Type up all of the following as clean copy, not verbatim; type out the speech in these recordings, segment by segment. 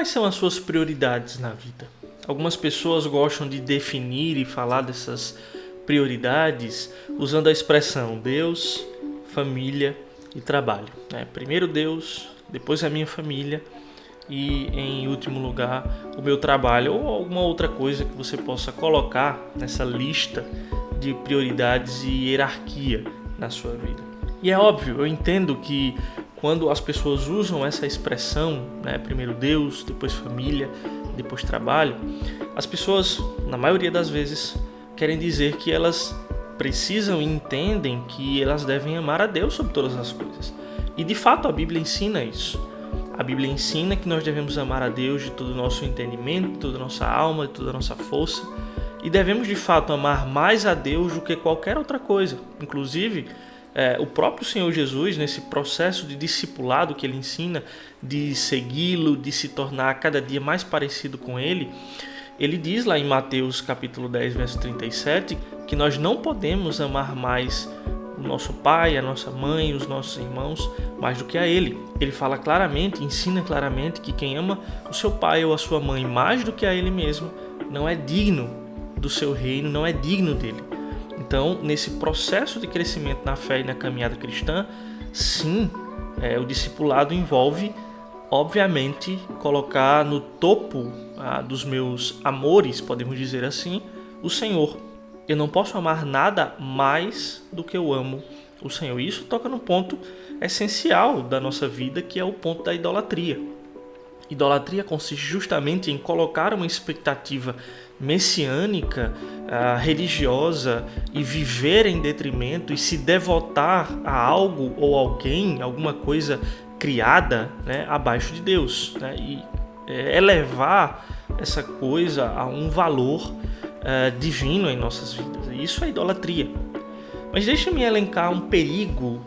quais são as suas prioridades na vida? Algumas pessoas gostam de definir e falar dessas prioridades usando a expressão Deus, família e trabalho. Primeiro Deus, depois a minha família e, em último lugar, o meu trabalho, ou alguma outra coisa que você possa colocar nessa lista de prioridades e hierarquia na sua vida. E é óbvio, eu entendo que quando as pessoas usam essa expressão, primeiro Deus, depois família, depois trabalho, as pessoas, na maioria das vezes, querem dizer que elas precisam e entendem que elas devem amar a Deus sobre todas as coisas. E de fato a Bíblia ensina isso. A Bíblia ensina que nós devemos amar a Deus de todo o nosso entendimento, de toda a nossa alma, de toda a nossa força. E devemos de fato amar mais a Deus do que qualquer outra coisa. Inclusive, o próprio Senhor Jesus, nesse processo de discipulado que ele ensina, de segui-lo, de se tornar cada dia mais parecido com ele, ele diz lá em Mateus capítulo 10, verso 37, que nós não podemos amar mais o nosso pai, a nossa mãe, os nossos irmãos, mais do que a ele. Ele fala claramente, ensina claramente que quem ama o seu pai ou a sua mãe mais do que a ele mesmo, não é digno do seu reino, não é digno dele. Então, nesse processo de crescimento na fé e na caminhada cristã, sim, o discipulado envolve, obviamente, colocar no topo dos meus amores, podemos dizer assim, o Senhor. Eu não posso amar nada mais do que eu amo o Senhor. E isso toca no ponto essencial da nossa vida, que é o ponto da idolatria. Idolatria consiste justamente em colocar uma expectativa messiânica, religiosa, e viver em detrimento e se devotar a algo ou alguém, alguma coisa criada, abaixo de Deus, e elevar essa coisa a um valor divino em nossas vidas. Isso é idolatria. Mas deixa-me elencar um perigo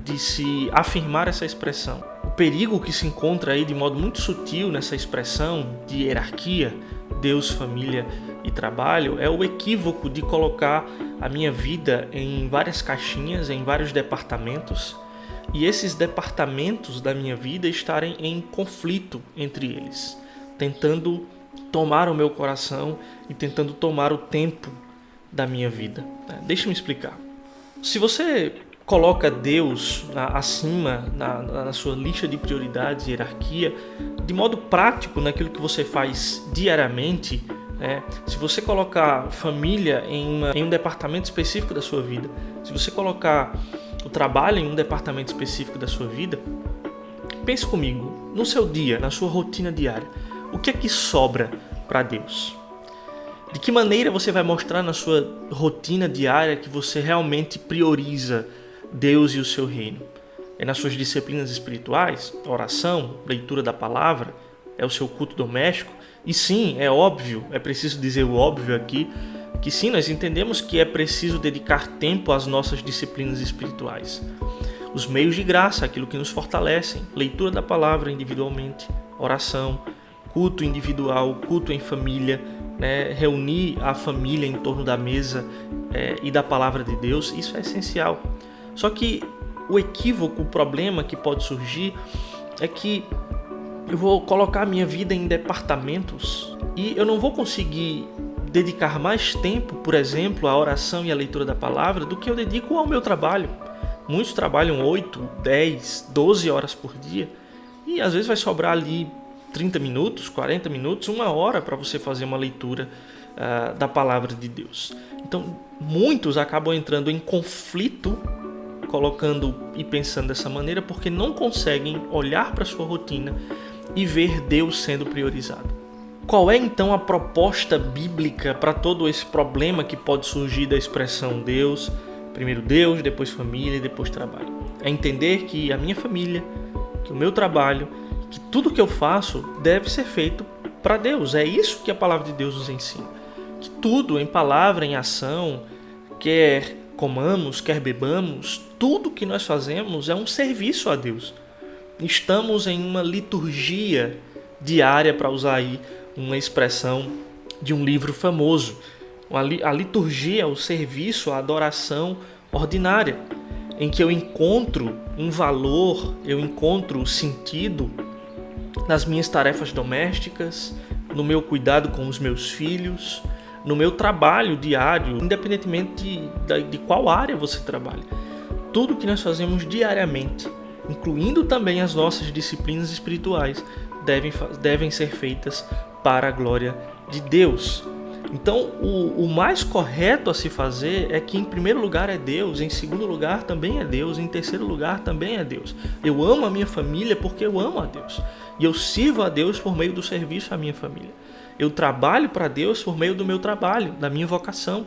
de se afirmar essa expressão. O perigo que se encontra aí de modo muito sutil nessa expressão de hierarquia, Deus, família e trabalho, é o equívoco de colocar a minha vida em várias caixinhas, em vários departamentos, e esses departamentos da minha vida estarem em conflito entre eles, tentando tomar o meu coração e tentando tomar o tempo da minha vida. Deixa-me explicar. Se você coloca Deus acima na sua lista de prioridades e hierarquia, de modo prático naquilo que você faz diariamente, se você colocar família em um departamento específico da sua vida, se você colocar o trabalho em um departamento específico da sua vida, pense comigo, no seu dia, na sua rotina diária, o que é que sobra para Deus? De que maneira você vai mostrar na sua rotina diária que você realmente prioriza Deus e o seu reino? É nas suas disciplinas espirituais, oração, leitura da palavra, é o seu culto doméstico? E sim, é óbvio, é preciso dizer o óbvio aqui, que sim, nós entendemos que é preciso dedicar tempo às nossas disciplinas espirituais. Os meios de graça, aquilo que nos fortalecem, leitura da palavra individualmente, oração, culto individual, culto em família, reunir a família em torno da mesa e da palavra de Deus, isso é essencial. Só que o equívoco, o problema que pode surgir é que eu vou colocar a minha vida em departamentos e eu não vou conseguir dedicar mais tempo, por exemplo, à oração e à leitura da palavra do que eu dedico ao meu trabalho. Muitos trabalham 8, 10, 12 horas por dia e às vezes vai sobrar ali 30 minutos, 40 minutos, 1 hora para você fazer uma leitura da palavra de Deus. Então, muitos acabam entrando em conflito, colocando e pensando dessa maneira, porque não conseguem olhar para a sua rotina e ver Deus sendo priorizado. Qual é então a proposta bíblica para todo esse problema que pode surgir da expressão Deus, primeiro Deus, depois família e depois trabalho? É entender que a minha família, que o meu trabalho, que tudo que eu faço deve ser feito para Deus. É isso que a palavra de Deus nos ensina. Que tudo, em palavra, em ação, quer comamos, quer bebamos, tudo que nós fazemos é um serviço a Deus. Estamos em uma liturgia diária, para usar aí uma expressão de um livro famoso. A liturgia é o serviço, a adoração ordinária, em que eu encontro um valor, eu encontro sentido nas minhas tarefas domésticas, no meu cuidado com os meus filhos, no meu trabalho diário, independentemente de qual área você trabalha. Tudo que nós fazemos diariamente, incluindo também as nossas disciplinas espirituais, devem ser feitas para a glória de Deus. Então, o mais correto a se fazer é que em primeiro lugar é Deus, em segundo lugar também é Deus, em terceiro lugar também é Deus. Eu amo a minha família porque eu amo a Deus. E eu sirvo a Deus por meio do serviço à minha família. Eu trabalho para Deus por meio do meu trabalho, da minha vocação.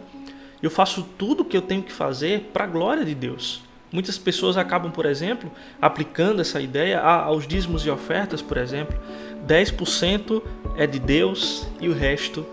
Eu faço tudo o que eu tenho que fazer para a glória de Deus. Muitas pessoas acabam, por exemplo, aplicando essa ideia aos dízimos e ofertas, por exemplo. 10% é de Deus e o resto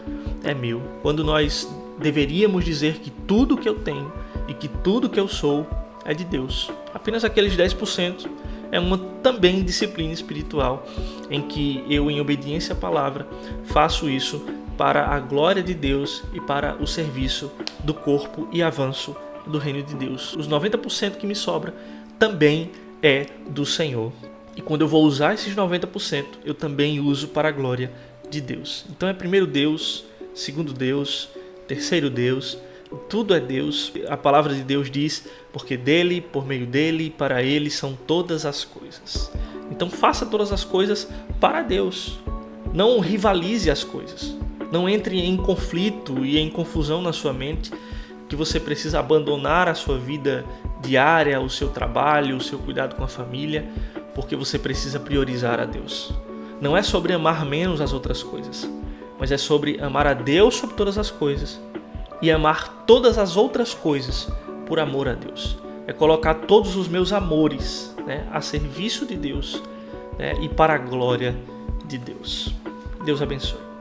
é meu. Quando nós deveríamos dizer que tudo que eu tenho e que tudo que eu sou é de Deus. Apenas aqueles 10% é uma também disciplina espiritual em que eu, em obediência à palavra, faço isso para a glória de Deus e para o serviço do corpo e avanço do reino de Deus. Os 90% que me sobra também é do Senhor. E quando eu vou usar esses 90%, eu também uso para a glória de Deus. Então é primeiro Deus, segundo Deus, terceiro Deus, tudo é Deus. A palavra de Deus diz, porque dele, por meio dele, para ele são todas as coisas. Então faça todas as coisas para Deus. Não rivalize as coisas. Não entre em conflito e em confusão na sua mente que você precisa abandonar a sua vida diária, o seu trabalho, o seu cuidado com a família, porque você precisa priorizar a Deus. Não é sobre amar menos as outras coisas, mas é sobre amar a Deus sobre todas as coisas e amar todas as outras coisas por amor a Deus. É colocar todos os meus amores, a serviço de Deus, e para a glória de Deus. Deus abençoe.